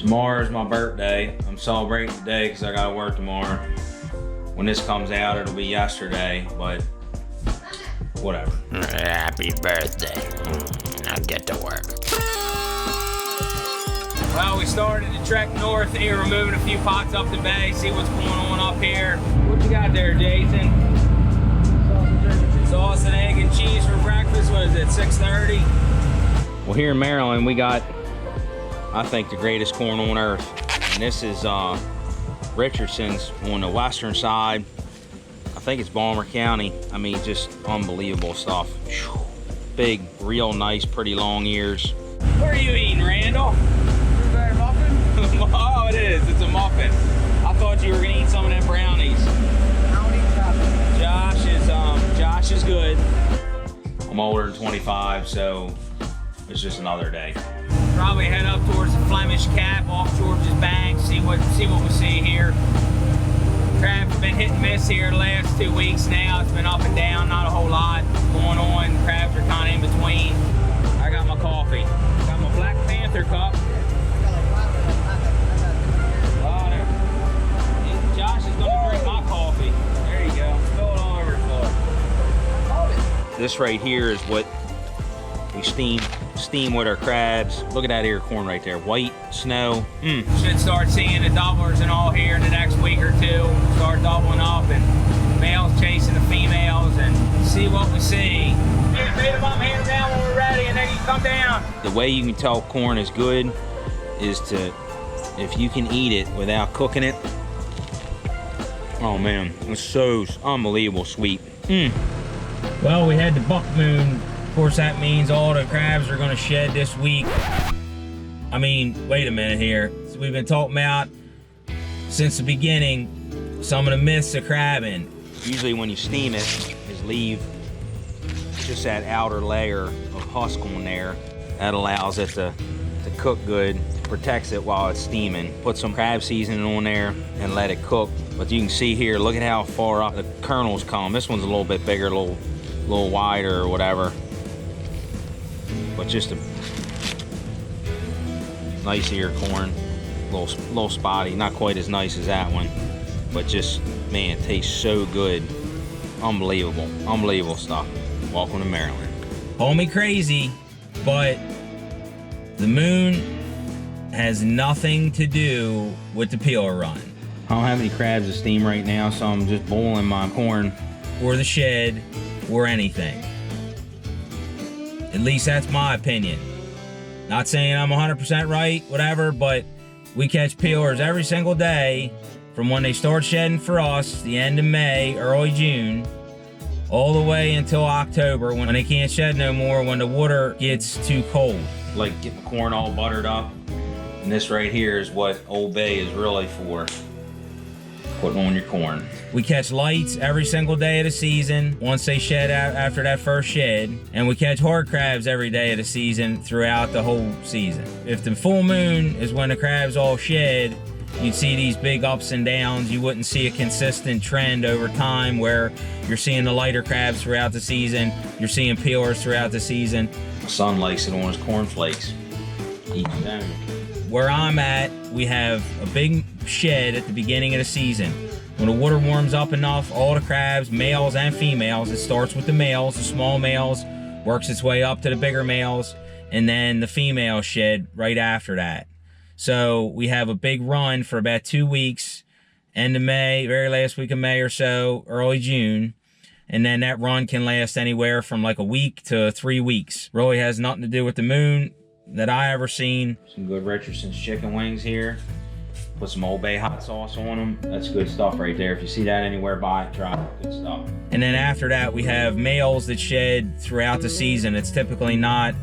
Tomorrow's my birthday. I'm celebrating today because I gotta work tomorrow. When this comes out, it'll be yesterday, but whatever. Happy birthday. I'll get to work. Well, we started to trek north here. We're moving a few pots up the bay, see what's going on up here. What you got there, Jason? Sauce and egg and cheese for breakfast. What is it, 6:30? Well, here in Maryland, we got, I think, the greatest corn on earth. And this is Richardson's on the western side. I think it's Balmer County. I mean, just unbelievable stuff. Big, real nice, pretty long ears. What are you eating, Randall? Oh, it is. It's a muffin. I thought you were gonna eat some of them brownies. Josh is good. I'm older than 25, so it's just another day. Probably head up towards the Flemish Cap off George's Bank. See what we see here. Crabs have been hit and miss here the last 2 weeks now. It's been up and down, not a whole lot going on. Crabs are kind of in between. I got my coffee. Got my Black Panther cup. Josh is gonna drink my coffee. There you go. Spill it all over the floor. This right here is what we steam with our crabs. Look at that ear corn right there. White snow. Should start seeing the doublers and all here in the next week or two. Start doubling up and males chasing the females and see what we see. Hey, bait them up, hand them down when we're ready, and then you come down. The way you can tell corn is good is if you can eat it without cooking it. Oh man, it's so unbelievable sweet. Well, we had the buck moon. Of course, that means all the crabs are gonna shed this week. I mean, wait a minute here. So we've been talking about since the beginning some of the myths of crabbing. Usually when you steam it, is leave just that outer layer of husk on there. That allows it to cook good, protects it while it's steaming. Put some crab seasoning on there and let it cook. But you can see here, look at how far up the kernels come. This one's a little bit bigger, a little wider or whatever. But just a nice ear corn, little spotty, not quite as nice as that one, but just, man, it tastes so good. Unbelievable stuff. Welcome to Maryland. Call me crazy, but the moon has nothing to do with the peeler run. I don't have any crabs to steam right now, so I'm just boiling my corn. Or the shed, or anything. At least that's my opinion. Not saying I'm 100% right, whatever, but we catch peelers every single day from when they start shedding for us, the end of May, early June, all the way until October when they can't shed no more when the water gets too cold. Like getting the corn all buttered up. And this right here is what Old Bay is really for. Putting on your corn. We catch lights every single day of the season once they shed out after that first shed, and we catch hard crabs every day of the season throughout the whole season. If the full moon is when the crabs all shed, you'd see these big ups and downs. You wouldn't see a consistent trend over time where you're seeing the lighter crabs throughout the season, you're seeing peelers throughout the season. My son likes it on his cornflakes. Eat them. Where I'm at, we have a big shed at the beginning of the season. When the water warms up enough, all the crabs, males and females, it starts with the males, the small males, works its way up to the bigger males, and then the female shed right after that. So we have a big run for about 2 weeks, end of May, very last week of May or so, early June. And then that run can last anywhere from like a week to 3 weeks. Really has nothing to do with the moon that I ever seen. Some good Richardson's chicken wings here. Put some Old Bay hot sauce on them. That's good stuff right there. If you see that anywhere, buy it, try it. Good stuff. And then after that, we have males that shed throughout the season. It's typically not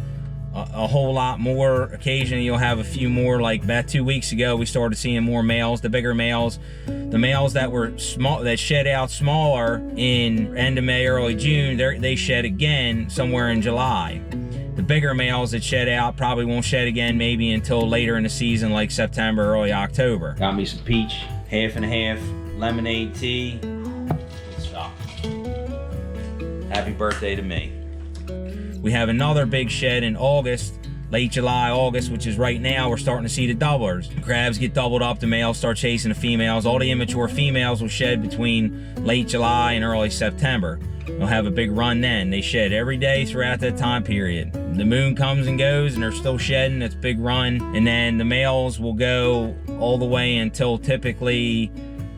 a whole lot more. Occasionally you'll have a few more. Like about 2 weeks ago, we started seeing more males, the bigger males. The males that were small, that shed out smaller in end of May, early June, they shed again somewhere in July. The bigger males that shed out probably won't shed again maybe until later in the season, like September, early October. Got me some peach, half and half, lemonade tea. Good stuff. Happy birthday to me. We have another big shed in August late July, August, which is right now, we're starting to see the doublers. Crabs get doubled up, the males start chasing the females. All the immature females will shed between late July and early September. They'll have a big run then. They shed every day throughout that time period. The moon comes and goes and they're still shedding. It's a big run. And then the males will go all the way until typically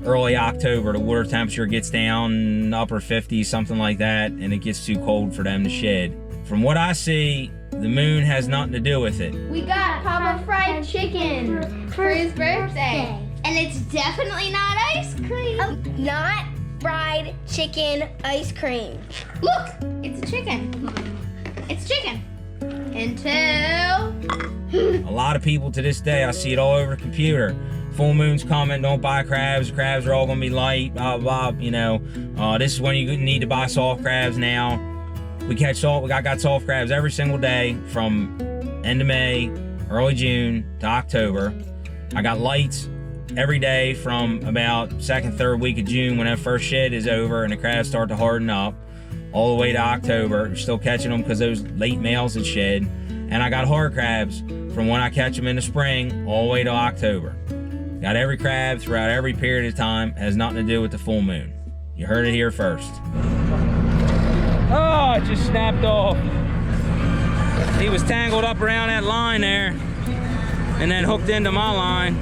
early October. The water temperature gets down upper 50s, something like that, and it gets too cold for them to shed. From what I see, the moon has nothing to do with it. We got Papa fried chicken for his birthday. And it's definitely not ice cream. Not fried chicken ice cream. Look, it's a chicken. It's chicken. Until... A lot of people to this day, I see it all over the computer. Full moon's coming, don't buy crabs. Crabs are all gonna be light, blah, blah, blah, you know. This is when you need to buy soft crabs now. We got soft crabs every single day from end of May, early June to October. I got lights every day from about second, third week of June when that first shed is over and the crabs start to harden up, all the way to October. We're still catching them because those late males had shed. And I got hard crabs from when I catch them in the spring all the way to October. Got every crab throughout every period of time. Has nothing to do with the full moon. You heard it here first. Oh, it just snapped off. He was tangled up around that line there and then hooked into my line.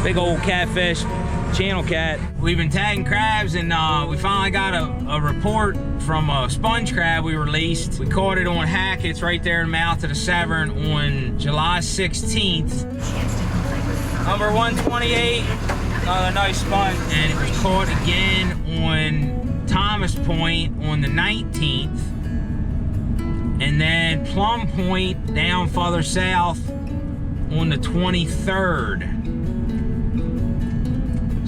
Big old catfish, channel cat. We've been tagging crabs and we finally got a report from a sponge crab we released. We caught it on Hackett's right there in the mouth of the Severn on July 16th. Number 128, another nice sponge. And it was caught again on Thomas Point on the 19th. And then Plum Point down further south on the 23rd.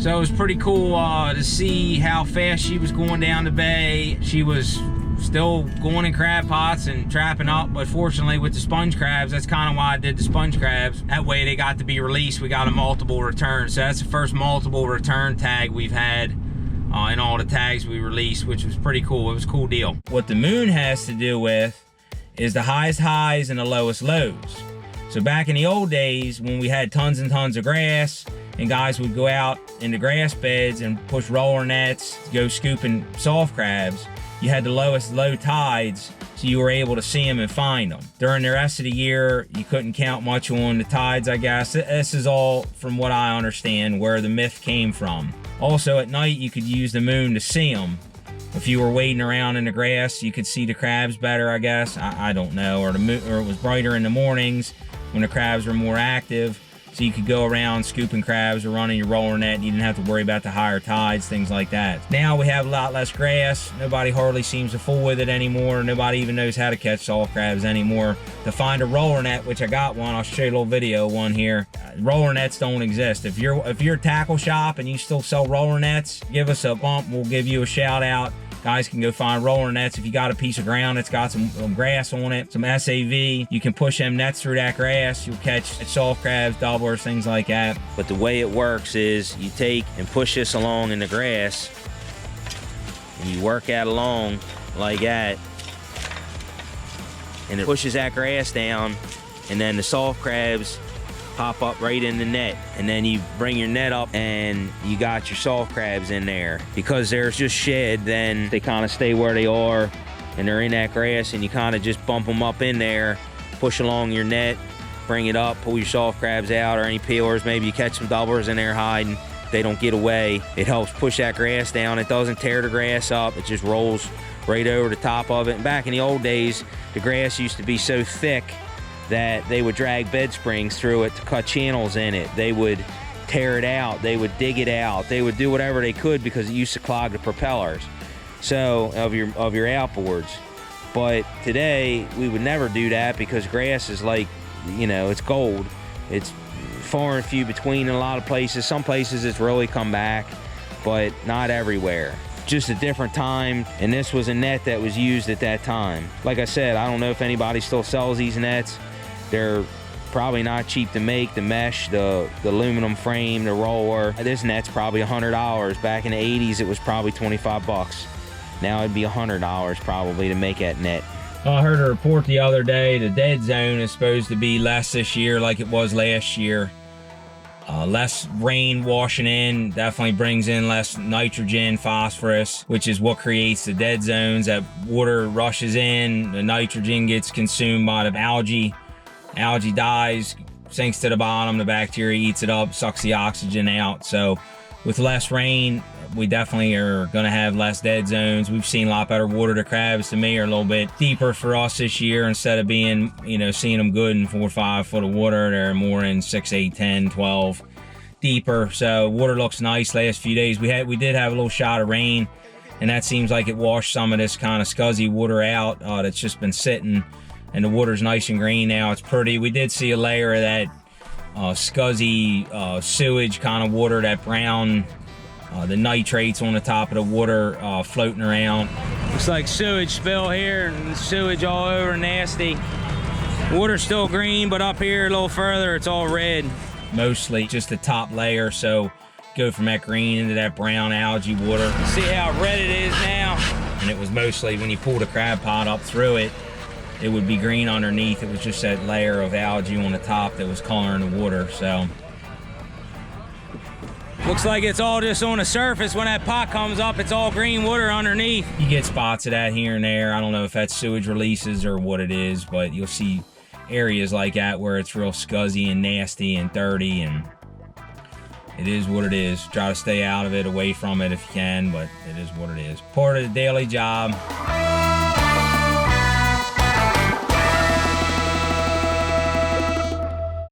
So it was pretty cool to see how fast she was going down the bay. She was still going in crab pots and trapping up, but fortunately with the sponge crabs, that's kind of why I did the sponge crabs. That way they got to be released. We got a multiple return. So that's the first multiple return tag we've had in all the tags we released, which was pretty cool. It was a cool deal. What the moon has to do with is the highest highs and the lowest lows. So back in the old days when we had tons and tons of grass, and guys would go out in the grass beds and push roller nets to go scooping soft crabs, you had the lowest low tides, so you were able to see them and find them. During the rest of the year, you couldn't count much on the tides, I guess. This is all from what I understand, where the myth came from. Also, at night, you could use the moon to see them. If you were wading around in the grass, you could see the crabs better, I guess. I don't know. Or it was brighter in the mornings when the crabs were more active. So you could go around scooping crabs or running your roller net and you didn't have to worry about the higher tides, things like that. Now we have a lot less grass. Nobody hardly seems to fool with it anymore. Nobody even knows how to catch soft crabs anymore. To find a roller net, which I got one, I'll show you a little video one here. Roller nets don't exist. If you're a tackle shop and you still sell roller nets, give us a bump. We'll give you a shout out. Guys can go find roller nets. If you got a piece of ground that's got some grass on it, some SAV, you can push them nets through that grass. You'll catch soft crabs, doublers, things like that. But the way it works is you take and push this along in the grass and you work that along like that, and it pushes that grass down, and then the soft crabs pop up right in the net, and then you bring your net up and you got your soft crabs in there. Because there's just shed, then they kind of stay where they are and they're in that grass, and you kind of just bump them up in there, push along your net, bring it up, pull your soft crabs out, or any peelers. Maybe you catch some doublers in there hiding. They don't get away. It helps push that grass down. It doesn't tear the grass up. It just rolls right over the top of it. And back in the old days, the grass used to be so thick that they would drag bed springs through it to cut channels in it. They would tear it out. They would dig it out. They would do whatever they could because it used to clog the propellers of your outboards. But today we would never do that because grass is like, you know, it's gold. It's far and few between in a lot of places. Some places it's really come back, but not everywhere. Just a different time, and this was a net that was used at that time. Like I said, I don't know if anybody still sells these nets. They're probably not cheap to make. The mesh, the aluminum frame, the roller. This net's probably $100. Back in the 80s, it was probably 25 bucks. Now it'd be $100 probably to make that net. I heard a report the other day, the dead zone is supposed to be less this year like it was last year. Less rain washing in definitely brings in less nitrogen, phosphorus, which is what creates the dead zones. That water rushes in, the nitrogen gets consumed by the algae. Algae dies, sinks to the bottom, the bacteria eats it up, sucks the oxygen out. So with less rain, we definitely are going to have less dead zones. We've seen a lot better water. The crabs, to me, are a little bit deeper for us this year. Instead of being, seeing them good in 4 or 5 foot of water, they're more in 6, 8, 10, 12 deeper. So water looks nice. Last few days we did have a little shot of rain, and that seems like it washed some of this kind of scuzzy water out that's just been sitting, and the water's nice and green now. It's pretty. We did see a layer of that scuzzy sewage kind of water, that brown, the nitrates on the top of the water floating around. Looks like sewage spill here, and sewage all over, nasty. Water's still green, but up here a little further, it's all red. Mostly just the top layer, so go from that green into that brown algae water. See how red it is now? And it was mostly, when you pull the crab pot up through it, it would be green underneath. It was just that layer of algae on the top that was coloring the water, so. Looks like it's all just on the surface. When that pot comes up, it's all green water underneath. You get spots of that here and there. I don't know if that's sewage releases or what it is, but you'll see areas like that where it's real scuzzy and nasty and dirty, and it is what it is. Try to stay out of it, away from it if you can, but it is what it is. Part of the daily job.